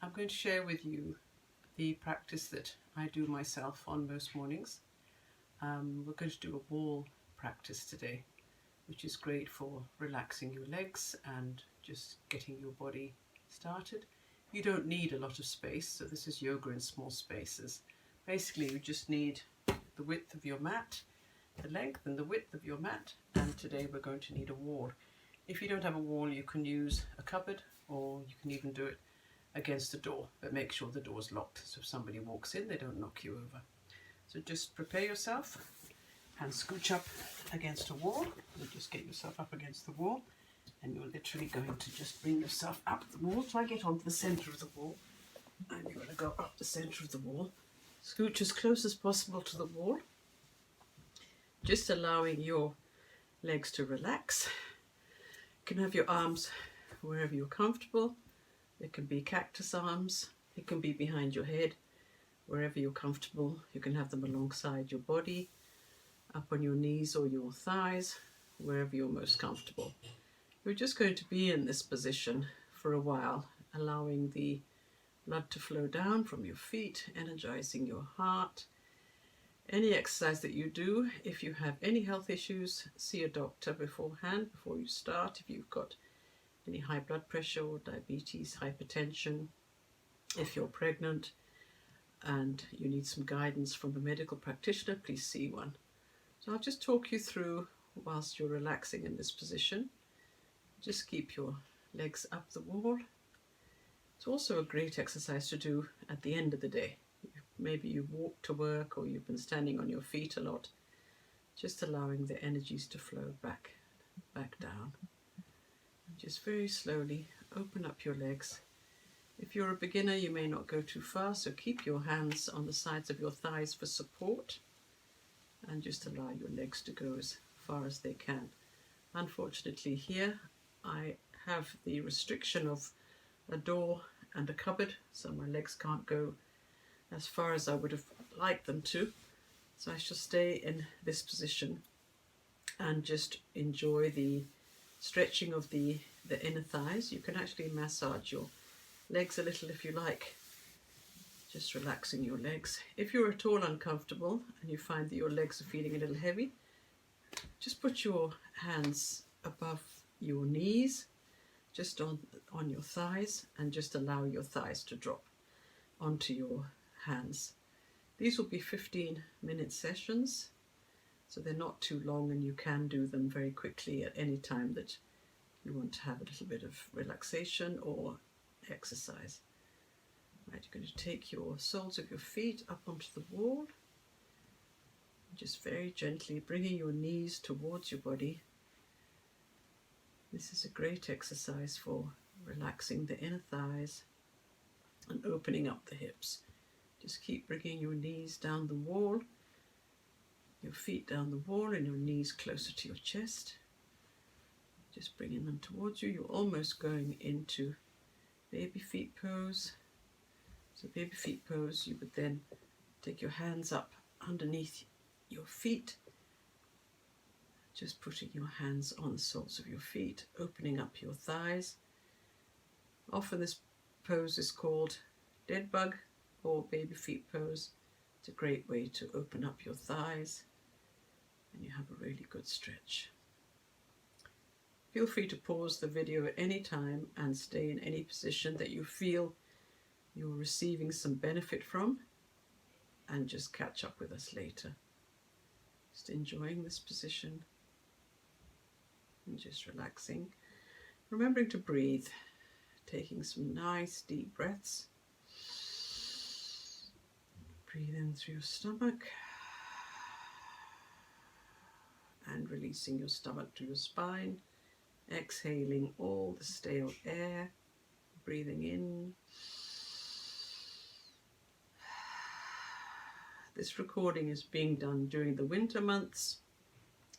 I'm going to share with you the practice that I do myself on most mornings. We're going to do a wall practice today, which is great for relaxing your legs and just getting your body started. You don't need a lot of space, so this is yoga in small spaces. Basically, you just need the width of your mat, the length and the width of your mat, and today we're going to need a wall. If you don't have a wall, you can use a cupboard, or you can even do it against a door, but make sure the door's locked so if somebody walks in they don't knock you over. So just prepare yourself and scooch up against a wall. You just get yourself up against the wall and you're literally going to just bring yourself up the wall. Try get onto the centre of the wall, and you're going to go up the centre of the wall. Scooch as close as possible to the wall, just allowing your legs to relax. You can have your arms wherever you're comfortable. It can be cactus arms, it can be behind your head, wherever you're comfortable. You can have them alongside your body, up on your knees or your thighs, wherever you're most comfortable. We're just going to be in this position for a while, allowing the blood to flow down from your feet, energizing your heart. Any exercise that you do, if you have any health issues, see a doctor beforehand, before you start. If you've got any high blood pressure or diabetes, hypertension, if you're pregnant and you need some guidance from a medical practitioner, please see one. So I'll just talk you through whilst you're relaxing in this position. Just keep your legs up the wall. It's also a great exercise to do at the end of the day. Maybe you walk to work or you've been standing on your feet a lot, just allowing the energies to flow back down. Just very slowly open up your legs. If you're a beginner, you may not go too far, so keep your hands on the sides of your thighs for support and just allow your legs to go as far as they can. Unfortunately here I have the restriction of a door and a cupboard, so my legs can't go as far as I would have liked them to. So I shall stay in this position and just enjoy the stretching of the inner thighs. You can actually massage your legs a little if you like, just relaxing your legs. If you're at all uncomfortable and you find that your legs are feeling a little heavy, just put your hands above your knees, just on your thighs, and just allow your thighs to drop onto your hands. These will be 15-minute sessions, so they're not too long and you can do them very quickly at any time that you want to have a little bit of relaxation or exercise. Right, you're going to take your soles of your feet up onto the wall, just very gently bringing your knees towards your body. This is a great exercise for relaxing the inner thighs and opening up the hips. Just keep bringing your knees down the wall, your feet down the wall and your knees closer to your chest. Just bringing them towards you. You're almost going into baby feet pose. So baby feet pose, you would then take your hands up underneath your feet, just putting your hands on the soles of your feet, opening up your thighs. Often this pose is called dead bug or baby feet pose. It's a great way to open up your thighs and you have a really good stretch. Feel free to pause the video at any time and stay in any position that you feel you're receiving some benefit from, and just catch up with us later. Just enjoying this position and just relaxing. Remembering to breathe, taking some nice deep breaths. Breathe in through your stomach and releasing your stomach to your spine. Exhaling all the stale air, breathing in. This recording is being done during the winter months.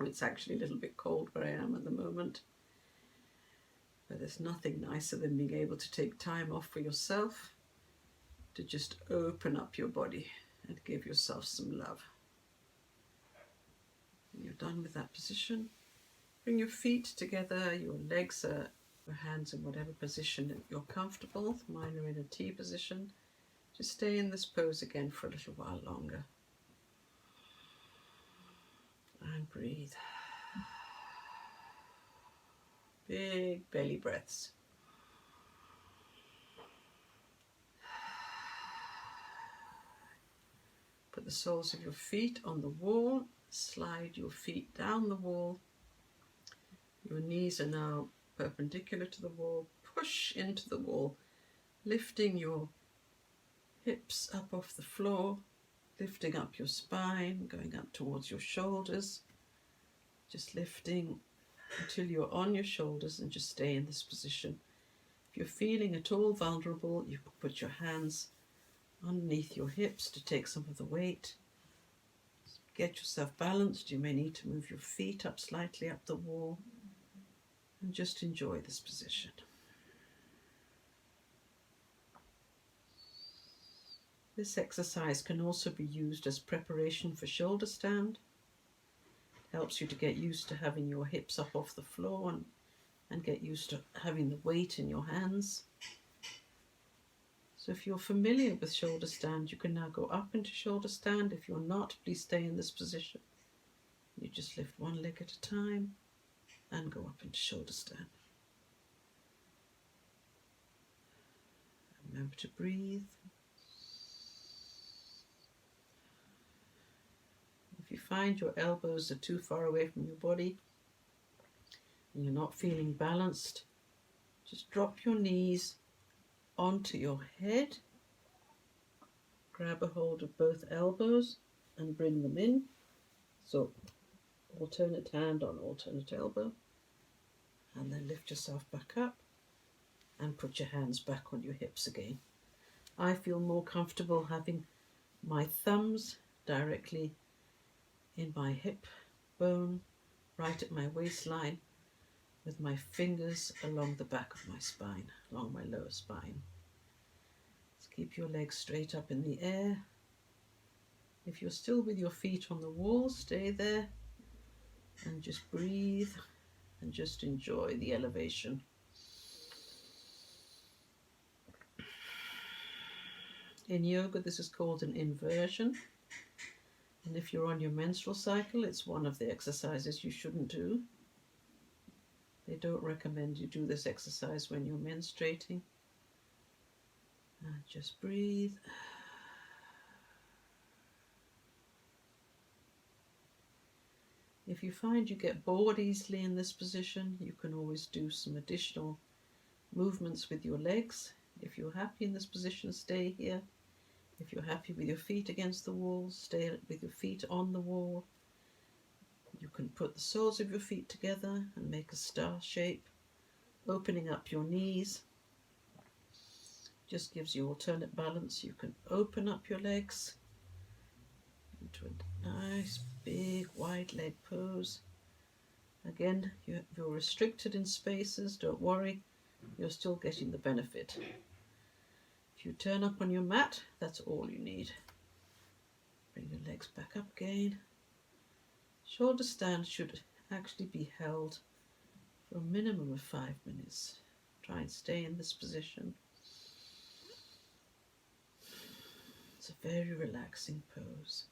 It's actually a little bit cold where I am at the moment. But there's nothing nicer than being able to take time off for yourself, to just open up your body and give yourself some love. When you're done with that position, bring your feet together, your legs are Your hands in whatever position you're comfortable. Mine are in a T position. Just stay in this pose again for a little while longer. And breathe. Big belly breaths. Put the soles of your feet on the wall. Slide your feet down the wall. Your knees are now perpendicular to the wall. Push into the wall, lifting your hips up off the floor, lifting up your spine, going up towards your shoulders. Just lifting until you're on your shoulders and just stay in this position. If you're feeling at all vulnerable, you can put your hands underneath your hips to take some of the weight. Get yourself balanced. You may need to move your feet up slightly up the wall and just enjoy this position. This exercise can also be used as preparation for shoulder stand. It helps you to get used to having your hips up off the floor and get used to having the weight in your hands. So if you're familiar with shoulder stand, you can now go up into shoulder stand. If you're not, please stay in this position. You just lift one leg at a time and go up into shoulder stand. Remember to breathe. If you find your elbows are too far away from your body and you're not feeling balanced, just drop your knees onto your head. Grab a hold of both elbows and bring them in. So alternate hand on alternate elbow. And then lift yourself back up and put your hands back on your hips again. I feel more comfortable having my thumbs directly in my hip bone, right at my waistline, with my fingers along the back of my spine, along my lower spine. Just keep your legs straight up in the air. If you're still with your feet on the wall, stay there and just breathe and just enjoy the elevation. In yoga, this is called an inversion. And if you're on your menstrual cycle, it's one of the exercises you shouldn't do. They don't recommend you do this exercise when you're menstruating. And just breathe. If you find you get bored easily in this position, you can always do some additional movements with your legs. If you're happy in this position, stay here. If you're happy with your feet against the wall, stay with your feet on the wall. You can put the soles of your feet together and make a star shape, opening up your knees. Just gives you alternate balance. You can open up your legs into a nice big wide leg pose. Again, you're restricted in spaces, don't worry, you're still getting the benefit. If you turn up on your mat, that's all you need. Bring your legs back up again. Shoulder stand should actually be held for a minimum of 5 minutes. Try and stay in this position. It's a very relaxing pose.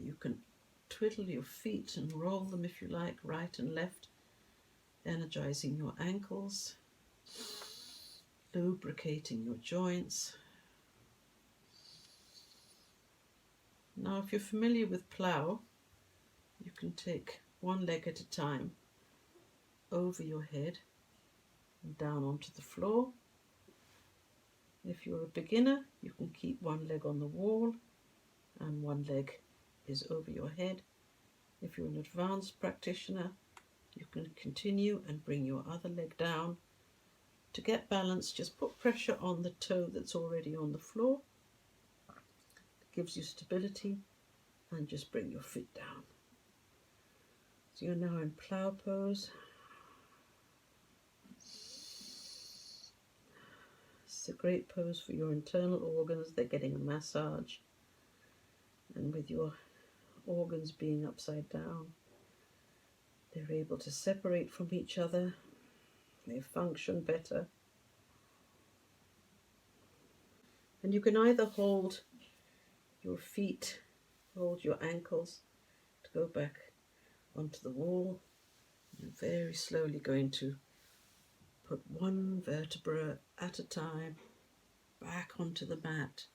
You can twiddle your feet and roll them if you like, right and left, energizing your ankles, lubricating your joints. Now, if you're familiar with plow, you can take one leg at a time over your head and down onto the floor. If you're a beginner, you can keep one leg on the wall and one leg is over your head. If you're an advanced practitioner, you can continue and bring your other leg down. To get balance, just put pressure on the toe that's already on the floor. It gives you stability, and just bring your feet down. So you're now in plow pose. It's a great pose for your internal organs. They're getting a massage. And with your organs being upside down, They're able to separate from each other. They function better. And you can either hold your feet, hold your ankles to go back onto the wall. You're very slowly going to put one vertebra at a time back onto the mat,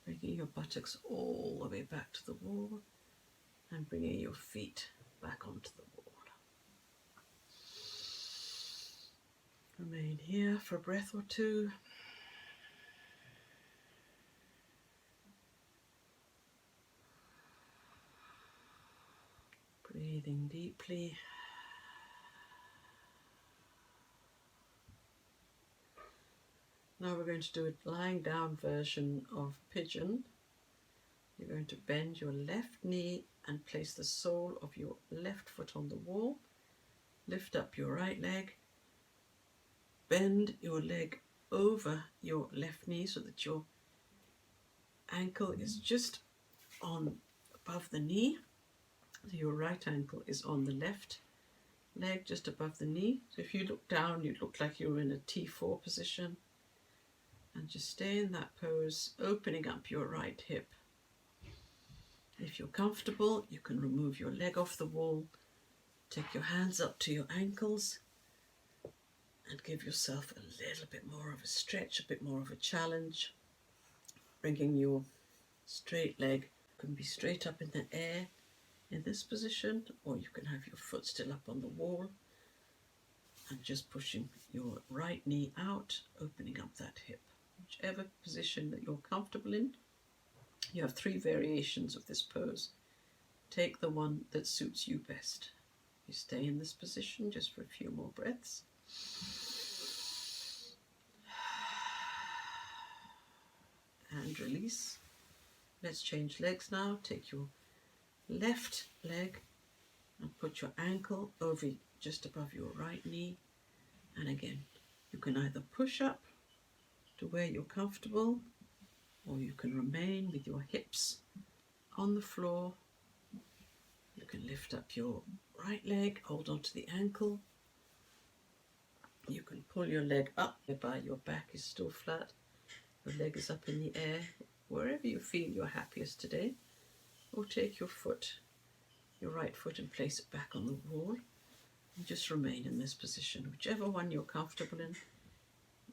bringing your buttocks all the way back to the wall and bringing your feet back onto the wall. Remain here for a breath or two. Breathing deeply. Now we're going to do a lying down version of pigeon. You're going to bend your left knee and place the sole of your left foot on the wall. Lift up your right leg. Bend your leg over your left knee so that your ankle is just on above the knee. So your right ankle is on the left leg, just above the knee. So if you look down, you look like you're in a T4 position. And just stay in that pose, opening up your right hip. If you're comfortable, you can remove your leg off the wall, take your hands up to your ankles, and give yourself a little bit more of a stretch, a bit more of a challenge. Bringing your straight leg, can be straight up in the air in this position, or you can have your foot still up on the wall and just pushing your right knee out, opening up that hip. Whichever position that you're comfortable in. You have 3 variations of this pose. Take the one that suits you best. You stay in this position just for a few more breaths. And release. Let's change legs now. Take your left leg and put your ankle over just above your right knee. And again, you can either push up to where you're comfortable, or you can remain with your hips on the floor. You can lift up your right leg, hold on to the ankle. You can pull your leg up whereby your back is still flat. Your leg is up in the air, wherever you feel you're happiest today. Or take your foot, your right foot, and place it back on the wall. And just remain in this position, whichever one you're comfortable in.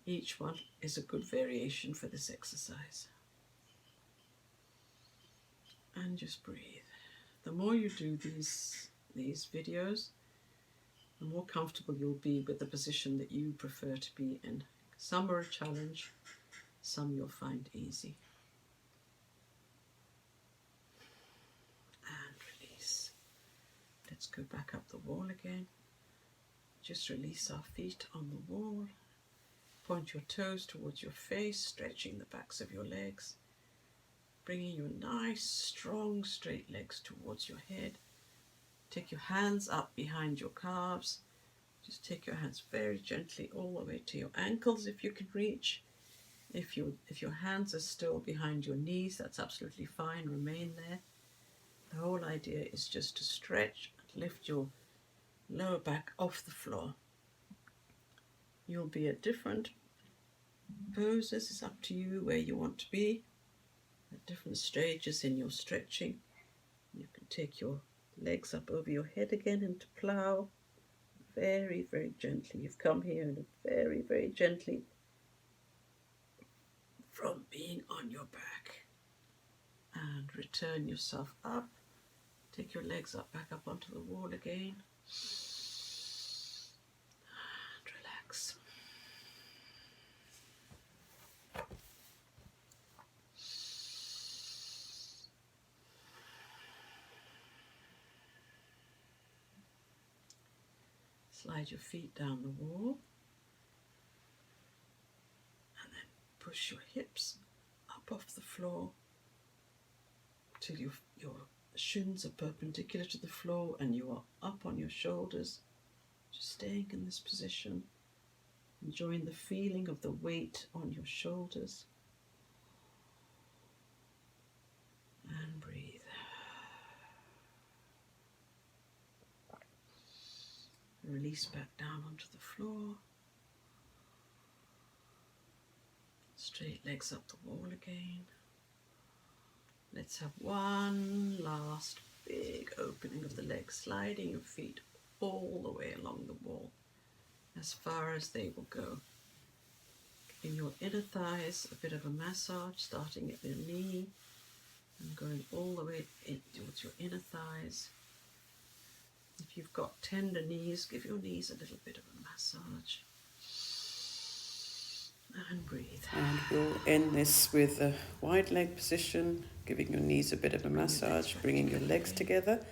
Each one is a good variation for this exercise. And just breathe. The more you do these videos, the more comfortable you'll be with the position that you prefer to be in. Some are a challenge, some you'll find easy. And release. Let's go back up the wall again. Just release our feet on the wall. Point your toes towards your face, stretching the backs of your legs. Bringing your nice, strong, straight legs towards your head. Take your hands up behind your calves. Just take your hands very gently all the way to your ankles if you can reach. If your hands are still behind your knees, that's absolutely fine. Remain there. The whole idea is just to stretch and lift your lower back off the floor. You'll be at different poses. It's up to you where you want to be. At different stages in your stretching. You can take your legs up over your head again into plow. Very, very gently. You've come here and very, very gently from being on your back. And return yourself up. Take your legs up, back up onto the wall again. And relax. Slide your feet down the wall and then push your hips up off the floor till your shins are perpendicular to the floor and you are up on your shoulders. Just staying in this position, enjoying the feeling of the weight on your shoulders. And breathe. Release back down onto the floor. Straight legs up the wall again. Let's have one last big opening of the legs, sliding your feet all the way along the wall, as far as they will go. Giving your inner thighs a bit of a massage, starting at your knee and going all the way in towards your inner thighs. If you've got tender knees, give your knees a little bit of a massage. And breathe. And we'll end this with a wide leg position, giving your knees a bit of a massage, bringing your legs together.